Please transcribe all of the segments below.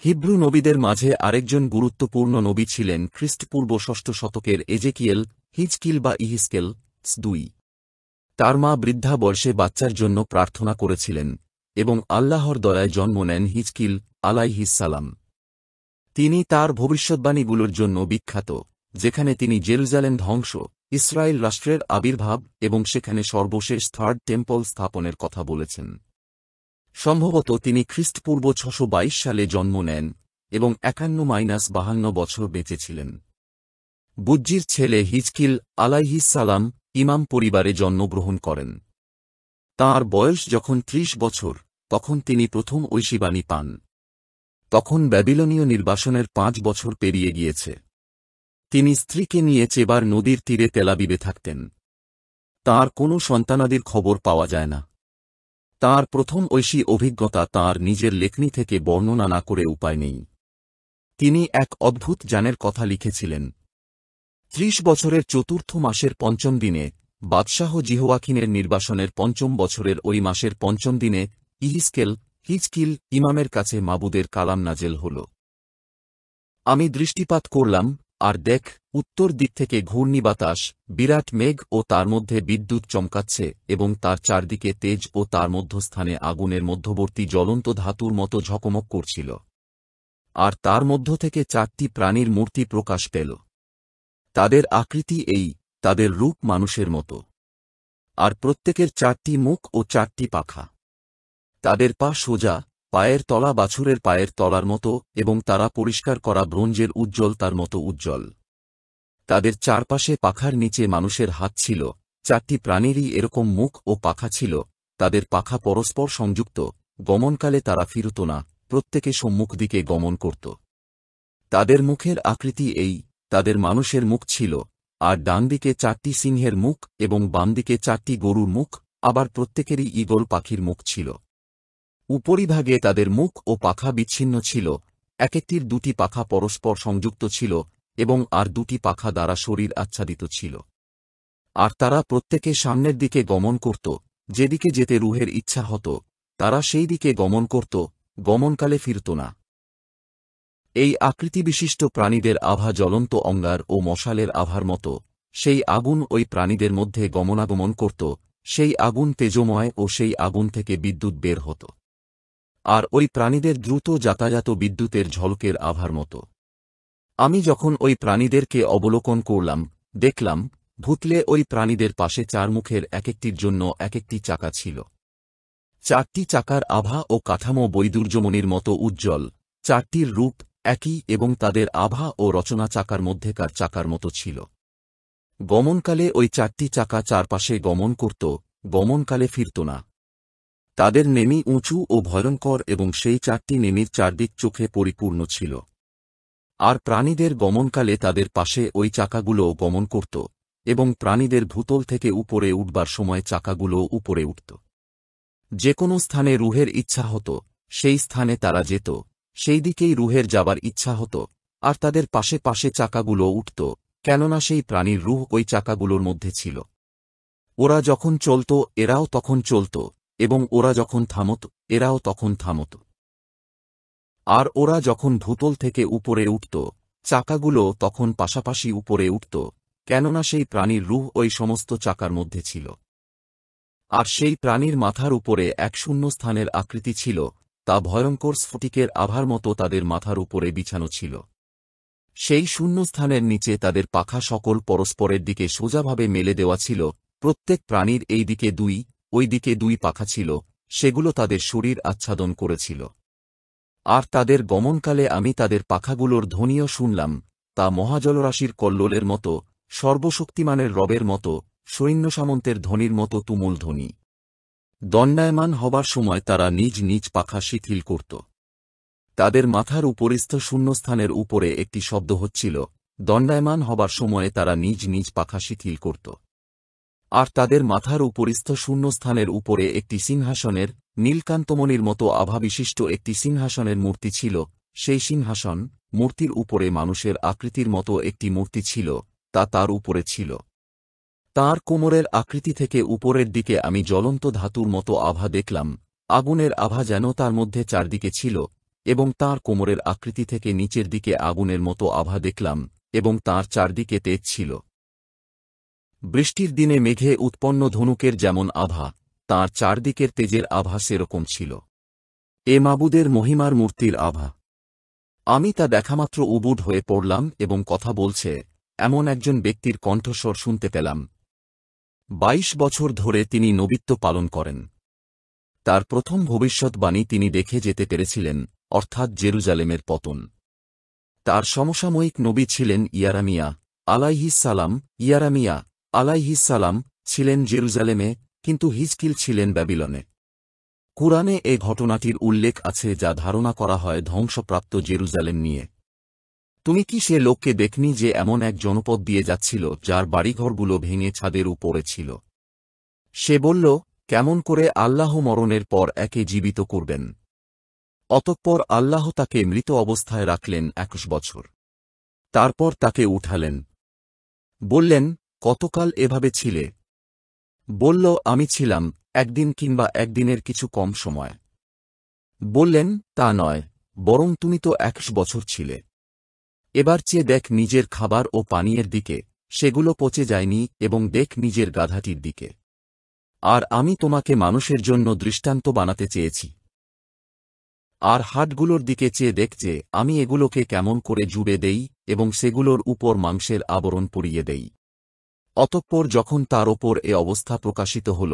Hebrew নবীদের মাঝে আরেকজন গুরুত্বপূর্ণ নবী ছিলেন খ্রিস্টপূর্ব ষষ্ঠ শতকের এজেকিয়েল, হিজকিল বা ইহিসকেল 2। তার মা বৃদ্ধা বয়সে বাচ্চার জন্য প্রার্থনা করেছিলেন এবং আল্লাহর দয়ায় জন্ম নেন হিজকিল আলাইহিসসালাম। তিনি তার ভবিষ্যদ্বাণীগুলোর জন্য বিখ্যাত, যেখানে তিনি জেরুজালেম ধ্বংস, ইসরায়েল রাষ্ট্রের আবির্ভাব এবং সেখানে সর্বশেষ থার্ড টেম্পল স্থাপনের কথা বলেছেন। সম্ভবত তিনি খ্রিস্টপূর্ব 622 সালে জন্ম নেন এবং 51-52 বছর বেঁচেছিলেন। বুজ্জির ছেলে হিজকিল আলাইহিসসালাম ইমাম পরিবারে জন্মগ্রহণ করেন। তাঁর বয়স যখন 30 বছর, তখন তিনি প্রথম ঐশীবাণী পান। তখন ব্যাবিলনীয় নির্বাসনের 5 বছর পেরিয়ে গিয়েছে। তিনি স্ত্রীকে নিয়ে চেবার নদীর তীরে তেলাবিবে থাকতেন। তাঁর কোনো সন্তানাদির খবর পাওয়া যায় না। তাঁর প্রথম ঐশী অভিজ্ঞতা তাঁর নিজের লেখনী থেকে বর্ণনা না করে উপায় নেই। তিনি এক অদ্ভুত যানের কথা লিখেছিলেন। 30 বছরের চতুর্থ মাসের 5ম দিনে, বাদশাহ জিহোয়াকিনের নির্বাসনের 5ম বছরের ওই মাসের 5ম দিনে, হিজকিল ইমামের কাছে মাবুদের কালাম নাজেল হল। আমি দৃষ্টিপাত করলাম, আর দেখ, উত্তর দিক থেকে ঘূর্ণিবাতাস, বিরাট মেঘ ও তার মধ্যে বিদ্যুৎ চমকাচ্ছে এবং তার চারদিকে তেজ ও তার মধ্যস্থানে আগুনের মধ্যবর্তী জ্বলন্ত ধাতুর মতো ঝকমক করছিল। আর তার মধ্য থেকে 4টি প্রাণীর মূর্তি প্রকাশ পেল। তাদের আকৃতি এই, তাদের রূপ মানুষের মতো। আর প্রত্যেকের 4টি মুখ ও 4টি পাখা। তাদের পা সোজা, পায়ের তলা বাছুরের পায়ের তলার মতো এবং তারা পরিষ্কার করা ব্রোঞ্জের উজ্জ্বল তার মতো উজ্জ্বল। তাদের চারপাশে পাখার নিচে মানুষের হাত ছিল। 4টি প্রাণীরই এরকম মুখ ও পাখা ছিল। তাদের পাখা পরস্পর সংযুক্ত। গমনকালে তারা ফিরত না, প্রত্যেকে সম্মুখ দিকে গমন করত। তাদের মুখের আকৃতি এই, তাদের মানুষের মুখ ছিল, আর ডানদিকে 4টি সিংহের মুখ এবং বামদিকে 4টি গরুর মুখ, আবার প্রত্যেকেরই ঈগল পাখির মুখ ছিল। উপরিভাগে তাদের মুখ ও পাখা বিচ্ছিন্ন ছিল, এক-একটির 2টি পাখা পরস্পর সংযুক্ত ছিল এবং আর 2টি পাখা দ্বারা শরীর আচ্ছাদিত ছিল। আর তারা প্রত্যেকে সামনের দিকে গমন করত, যেদিকে যেতে রুহের ইচ্ছা হতো, তারা সেই দিকে গমন করত, গমনকালে ফিরত না। এই আকৃতিবিশিষ্ট প্রাণীদের আভা জ্বলন্ত অঙ্গার ও মশালের আভার মতো। সেই আগুন ওই প্রাণীদের মধ্যে গমনাগমন করত, সেই আগুন তেজময় ও সেই আগুন থেকে বিদ্যুৎ বের হতো। আর ওই প্রাণীদের দ্রুত যাতায়াত বিদ্যুতের ঝলকের আভার মতো। আমি যখন ওই প্রাণীদেরকে অবলোকন করলাম, দেখলাম, ভূতলে ওই প্রাণীদের পাশে 4 মুখের এক-একটির জন্য এক-একটি চাকা ছিল। 4টি চাকার আভা ও কাঠামো বৈদুর্যমণির মতো উজ্জ্বল। 4টির রূপ একই এবং তাদের আভা ও রচনা চাকার মধ্যেকার চাকার মতো ছিল। গমনকালে ওই 4টি চাকা চারপাশে গমন করত, গমনকালে ফিরত না। তাদের নেমি উঁচু ও ভয়ঙ্কর এবং সেই 4টি নেমির চারদিক চোখে পরিপূর্ণ ছিল। আর প্রাণীদের গমনকালে তাদের পাশে ওই চাকাগুলোও গমন করত এবং প্রাণীদের ভূতল থেকে উপরে উঠবার সময় চাকাগুলোও উপরে উঠত। যে কোনো স্থানে রুহের ইচ্ছা হতো, সেই স্থানে তারা যেত, সেই দিকেই রুহের যাবার ইচ্ছা হতো, আর তাদের পাশে পাশে চাকাগুলো উঠত, কেননা সেই প্রাণীর রুহ ওই চাকাগুলোর মধ্যে ছিল। ওরা যখন চলত এরাও তখন চলত, এবং ওরা যখন থামত এরাও তখন থামত। আর ওরা যখন ভূতল থেকে উপরে উঠত, চাকাগুলো তখন পাশাপাশি উপরে উঠত, কেননা সেই প্রাণীর রুহ ওই সমস্ত চাকার মধ্যে ছিল। আর সেই প্রাণীর মাথার উপরে এক শূন্যস্থানের আকৃতি ছিল, তা ভয়ঙ্কর স্ফটিকের আভার মতো তাদের মাথার উপরে বিছানো ছিল। সেই শূন্যস্থানের নিচে তাদের পাখা সকল পরস্পরের দিকে সোজাভাবে মেলে দেওয়া ছিল। প্রত্যেক প্রাণীর এই দিকে 2, ওই দিকে 2 পাখা ছিল, সেগুলো তাদের শরীর আচ্ছাদন করেছিল। আর তাদের গমনকালে আমি তাদের পাখাগুলোর ধ্বনিও শুনলাম, তা মহাজলরাশির কল্লোলের মতো, সর্বশক্তিমানের রবের মতো, সৈন্যসামন্তের ধ্বনির মতো তুমুল ধ্বনি। দণ্ডায়মান হবার সময় তারা নিজ নিজ পাখা শিথিল করত। তাদের মাথার উপরিস্থ শূন্যস্থানের উপরে একটি শব্দ হচ্ছিল, দণ্ডায়মান হবার সময়ে তারা নিজ নিজ পাখা শিথিল করত। আর তাদের মাথার উপরিস্থ শূন্যস্থানের উপরে একটি সিংহাসনের, নীলকান্তমণির মতো আভাবিশিষ্ট একটি সিংহাসনের মূর্তি ছিল। সেই সিংহাসন, মূর্তির উপরে মানুষের আকৃতির মতো একটি মূর্তি ছিল, তা তার উপরে ছিল। তাঁর কোমরের আকৃতি থেকে উপরের দিকে আমি জ্বলন্ত ধাতুর মতো আভা দেখলাম, আগুনের আভা যেন তার মধ্যে চারদিকে ছিল, এবং তাঁর কোমরের আকৃতি থেকে নিচের দিকে আগুনের মতো আভা দেখলাম এবং তাঁর চারদিকে তেজ ছিল। বৃষ্টির দিনে মেঘে উৎপন্ন ধনুকের যেমন আভা, তাঁর চারদিকের তেজের আভা সেরকম ছিল। এ মাবুদের মহিমার মূর্তির আভা। আমি তা দেখামাত্র উবুড হয়ে পড়লাম এবং কথা বলছে এমন একজন ব্যক্তির কণ্ঠস্বর শুনতে পেলাম। 22 বছর ধরে তিনি নবিত্ব পালন করেন। তার প্রথম ভবিষ্যৎবাণী তিনি দেখে যেতে পেরেছিলেন, অর্থাৎ জেরুজালেমের পতন। তার সমসাময়িক নবী ছিলেন ইয়ারামিয়া আলাইহিস সালাম। ইয়ারামিয়া আলাইহিস সালাম ছিলেন জেরুজালেমে, কিন্তু হিজকিল ছিলেন ব্যাবিলনে। কুরআনে এ ঘটনাটির উল্লেখ আছে যা ধারণা করা হয় ধ্বংসপ্রাপ্ত জেরুজালেম নিয়ে। তুমি কি সে লোককে দেখনি যে এমন এক জনপদ দিয়ে যাচ্ছিল যার বাড়িঘরগুলো ভেঙে ছাদের উপরে ছিল? সে বলল, কেমন করে আল্লাহ মরণের পর একে জীবিত করবেন? অতঃপর আল্লাহ তাকে মৃত অবস্থায় রাখলেন 21 বছর। তারপর তাকে উঠালেন। বললেন, কতকাল এভাবে ছিলে? বলল, আমি ছিলাম একদিন কিংবা একদিনের কিছু কম সময়। বললেন, তা নয়, বরং তুমি তো 21 বছর ছিলে। এবার চেয়ে দেখ নিজের খাবার ও পানীয়ের দিকে, সেগুলো পচে যায়নি, এবং দেখ নিজের গাধাটির দিকে। আর আমি তোমাকে মানুষের জন্য দৃষ্টান্ত বানাতে চেয়েছি। আর হাটগুলোর দিকে চেয়ে দেখ যে আমি এগুলোকে কেমন করে জুড়ে দেই এবং সেগুলোর উপর মাংসের আবরণ পরিয়ে দেই। অতঃপর যখন তার ওপর এ অবস্থা প্রকাশিত হল,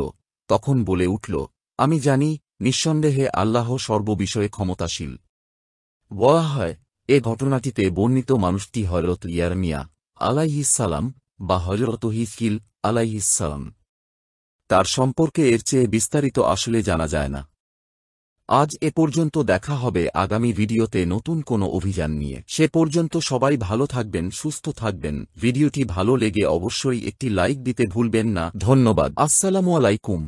তখন বলে উঠল, আমি জানি, নিঃসন্দেহে আল্লাহ সর্ববিষয়ে ক্ষমতাশীল। বলা হয়, এ ঘটনাটিতে বর্ণিত মানুষটি হযরত ইয়ারমিয়া আলাইহিস সালাম বা হযরত হিজকিল আলাইহিস সালাম। তার সম্পর্কে এর চেয়ে বিস্তারিত আসলে জানা যায় না। আজ এ পর্যন্ত, দেখা হবে আগামী ভিডিওতে নতুন কোনো অভিযান নিয়ে। সে পর্যন্ত সবাই ভালো থাকবেন, সুস্থ থাকবেন। ভিডিওটি ভালো লেগে অবশ্যই একটি লাইক দিতে ভুলবেন না। ধন্যবাদ। আসসালামু আলাইকুম।